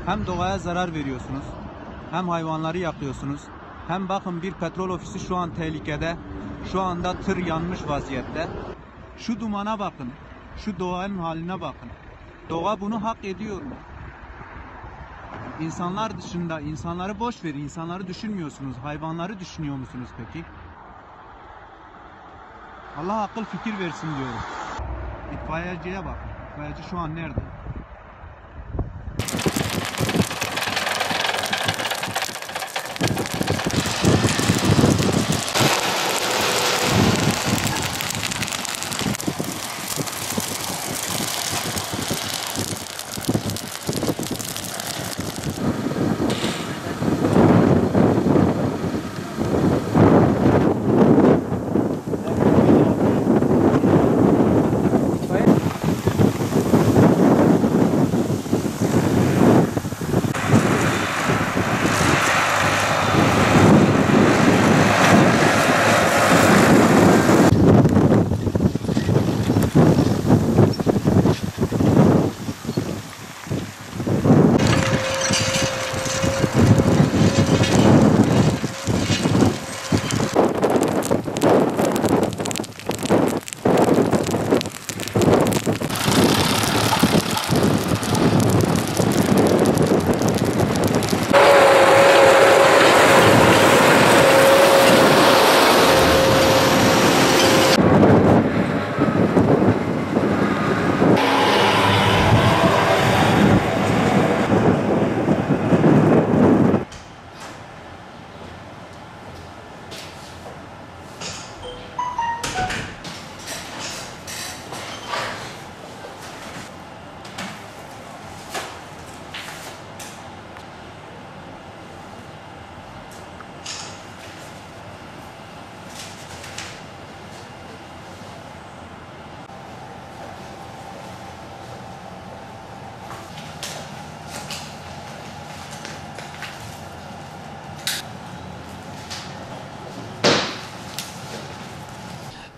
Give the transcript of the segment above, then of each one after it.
Hem doğaya zarar veriyorsunuz, hem hayvanları yakıyorsunuz, hem bakın bir petrol ofisi şu an tehlikede. Şu anda tır yanmış vaziyette. Şu dumana bakın, şu doğanın haline bakın. Doğa bunu hak ediyor mu? İnsanlar dışında, insanları boş verin, insanları düşünmüyorsunuz. Hayvanları düşünüyor musunuz peki? Allah akıl fikir versin diyorum. İtfaiyeciye bak. İtfaiyeci şu an nerede?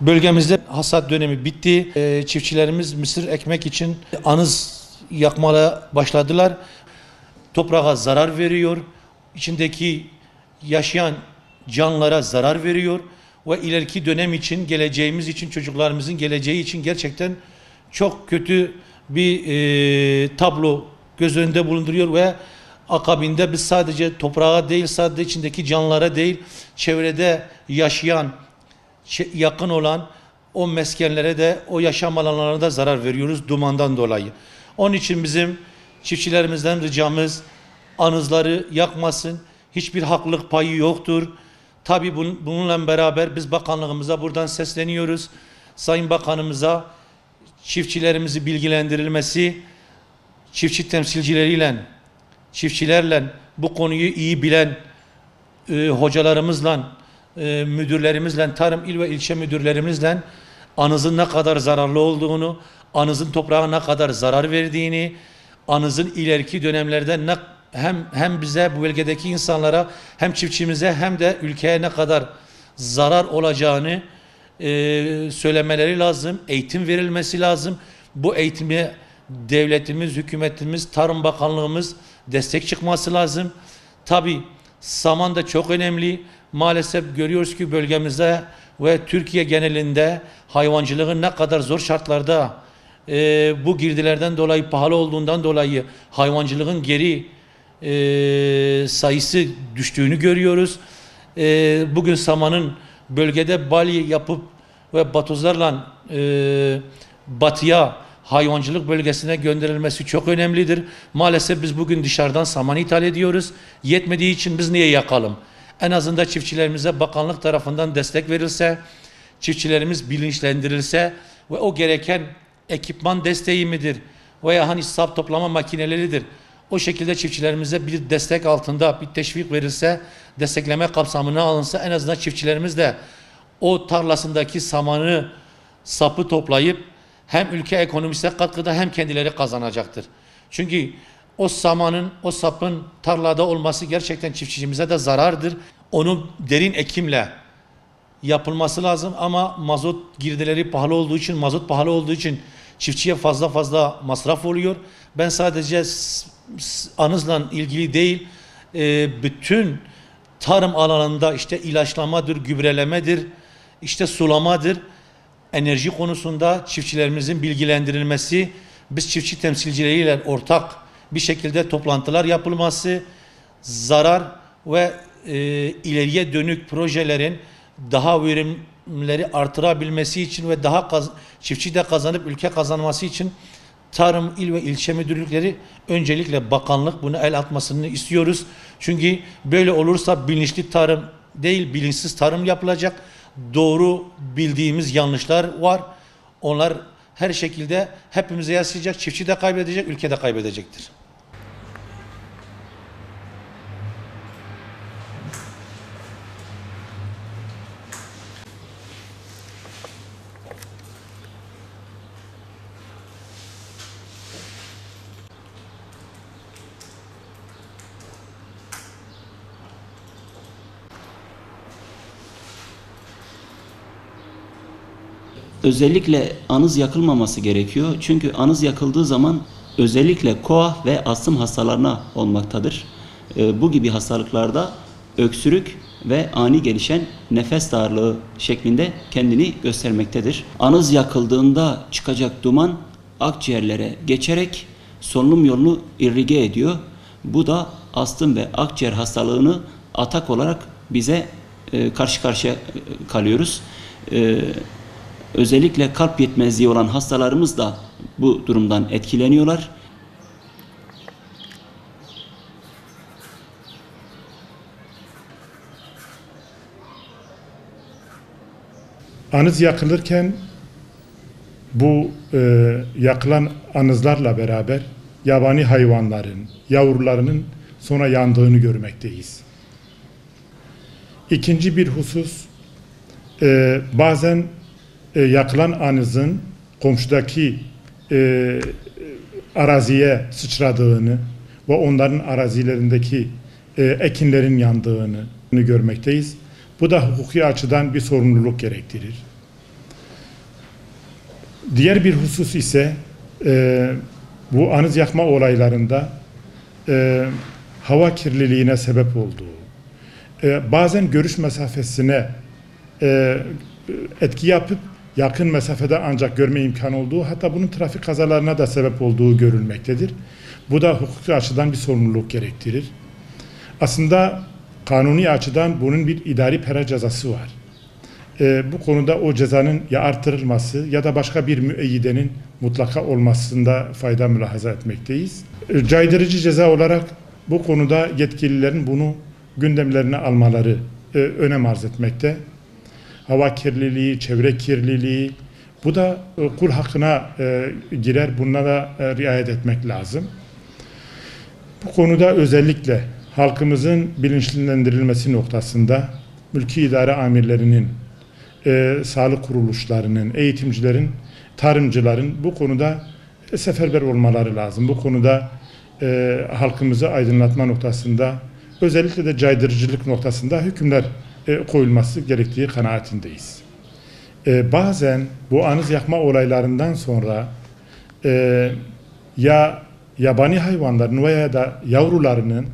Bölgemizde hasat dönemi bitti. Çiftçilerimiz mısır ekmek için anız yakmaya başladılar. Toprağa zarar veriyor. İçindeki yaşayan canlılara zarar veriyor. Ve ileriki dönem için, geleceğimiz için, çocuklarımızın geleceği için gerçekten çok kötü bir tablo göz önünde bulunduruyor ve akabinde biz sadece toprağa değil, sadece içindeki canlılara değil, çevrede yaşayan, yakın olan o meskenlere de, o yaşam alanlarına da zarar veriyoruz dumandan dolayı. Onun için bizim çiftçilerimizden ricamız anızları yakmasın. Hiçbir haklılık payı yoktur. Tabii bununla beraber biz bakanlığımıza buradan sesleniyoruz. Sayın Bakanımıza çiftçilerimizi bilgilendirilmesi, çiftçi temsilcileriyle, çiftçilerle bu konuyu iyi bilen hocalarımızla, müdürlerimizle, tarım il ve ilçe müdürlerimizle anızın ne kadar zararlı olduğunu, anızın toprağa ne kadar zarar verdiğini, anızın ileriki dönemlerde hem bize, bu bölgedeki insanlara, hem çiftçimize hem de ülkeye ne kadar zarar olacağını söylemeleri lazım. Eğitim verilmesi lazım. Bu eğitime devletimiz, hükümetimiz, Tarım Bakanlığımız destek çıkması lazım. Tabii saman da çok önemli. Maalesef görüyoruz ki bölgemizde ve Türkiye genelinde hayvancılığın ne kadar zor şartlarda bu girdilerden dolayı, pahalı olduğundan dolayı hayvancılığın geri sayısı düştüğünü görüyoruz. Bugün samanın bölgede balya yapıp ve batozlarla batıya, hayvancılık bölgesine gönderilmesi çok önemlidir. Maalesef biz bugün dışarıdan saman ithal ediyoruz. Yetmediği için biz niye yakalım? En azından çiftçilerimize bakanlık tarafından destek verilse, çiftçilerimiz bilinçlendirilse ve o gereken ekipman desteği midir veya hani sap toplama makineleridir. O şekilde çiftçilerimize bir destek altında bir teşvik verilse, destekleme kapsamına alınsa en azından çiftçilerimiz de o tarlasındaki samanı, sapı toplayıp hem ülke ekonomisine katkıda hem kendileri kazanacaktır. Çünkü o samanın, o sapın tarlada olması gerçekten çiftçimize de zarardır. Onun derin ekimle yapılması lazım ama mazot girdileri pahalı olduğu için, mazot pahalı olduğu için çiftçiye fazla masraf oluyor. Ben sadece anızla ilgili değil, bütün tarım alanında işte ilaçlamadır, gübrelemedir, işte sulamadır, enerji konusunda çiftçilerimizin bilgilendirilmesi, biz çiftçi temsilcileriyle ortak bir şekilde toplantılar yapılması, zarar ve ileriye dönük projelerin daha verimleri artırabilmesi için ve daha çiftçi de kazanıp ülke kazanması için tarım il ve ilçe müdürlükleri, öncelikle bakanlık buna el atmasını istiyoruz. Çünkü böyle olursa bilinçli tarım değil, bilinçsiz tarım yapılacak. Doğru bildiğimiz yanlışlar var. Onlar her şekilde hepimize yansıyacak. Çiftçi de kaybedecek, ülke de kaybedecektir. Özellikle anız yakılmaması gerekiyor. Çünkü anız yakıldığı zaman özellikle koah ve astım hastalarına olmaktadır. Bu gibi hastalıklarda öksürük ve ani gelişen nefes darlığı şeklinde kendini göstermektedir. Anız yakıldığında çıkacak duman akciğerlere geçerek solunum yolunu irrige ediyor. Bu da astım ve akciğer hastalığını atak olarak bize karşı karşıya kalıyoruz. Özellikle kalp yetmezliği olan hastalarımız da bu durumdan etkileniyorlar. Anız yakılırken bu yakılan anızlarla beraber yabani hayvanların, yavrularının sonra yandığını görmekteyiz. İkinci bir husus, bazen yakılan anızın komşudaki araziye sıçradığını ve onların arazilerindeki ekinlerin yandığını görmekteyiz. Bu da hukuki açıdan bir sorumluluk gerektirir. Diğer bir husus ise bu anız yakma olaylarında hava kirliliğine sebep olduğu, bazen görüş mesafesine etki yapıp yakın mesafede ancak görme imkanı olduğu, hatta bunun trafik kazalarına da sebep olduğu görülmektedir. Bu da hukuki açıdan bir sorumluluk gerektirir. Aslında kanuni açıdan bunun bir idari para cezası var. Bu konuda o cezanın ya artırılması ya da başka bir müeyyidenin mutlaka olmasında fayda mülahaza etmekteyiz. Caydırıcı ceza olarak bu konuda yetkililerin bunu gündemlerine almaları önem arz etmekte. Hava kirliliği, çevre kirliliği, bu da kul hakkına girer. Bunlara riayet etmek lazım. Bu konuda özellikle halkımızın bilinçlendirilmesi noktasında mülki idare amirlerinin, sağlık kuruluşlarının, eğitimcilerin, tarımcıların bu konuda seferber olmaları lazım. Bu konuda halkımızı aydınlatma noktasında, özellikle de caydırıcılık noktasında hükümler koyulması gerektiği kanaatindeyiz. Bazen bu anız yakma olaylarından sonra ya yabani hayvanların veya da yavrularının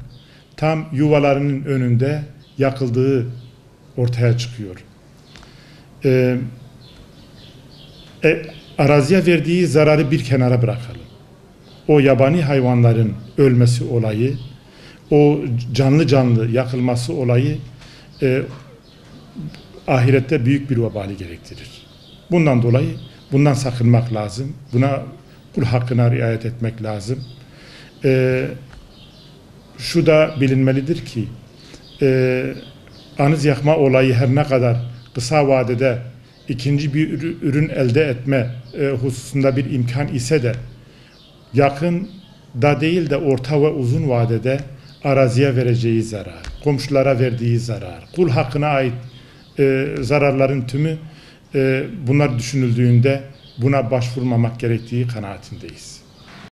tam yuvalarının önünde yakıldığı ortaya çıkıyor. Araziye verdiği zararı bir kenara bırakalım. O yabani hayvanların ölmesi olayı, o canlı yakılması olayı ahirette büyük bir vebali gerektirir. Bundan dolayı bundan sakınmak lazım. Buna kul hakkına riayet etmek lazım. Şu da bilinmelidir ki anız yakma olayı her ne kadar kısa vadede ikinci bir ürün elde etme hususunda bir imkan ise de yakın da değil de orta ve uzun vadede araziye vereceği zarar, komşulara verdiği zarar, kul hakkına ait zararların tümü bunlar düşünüldüğünde buna başvurmamak gerektiği kanaatindeyiz.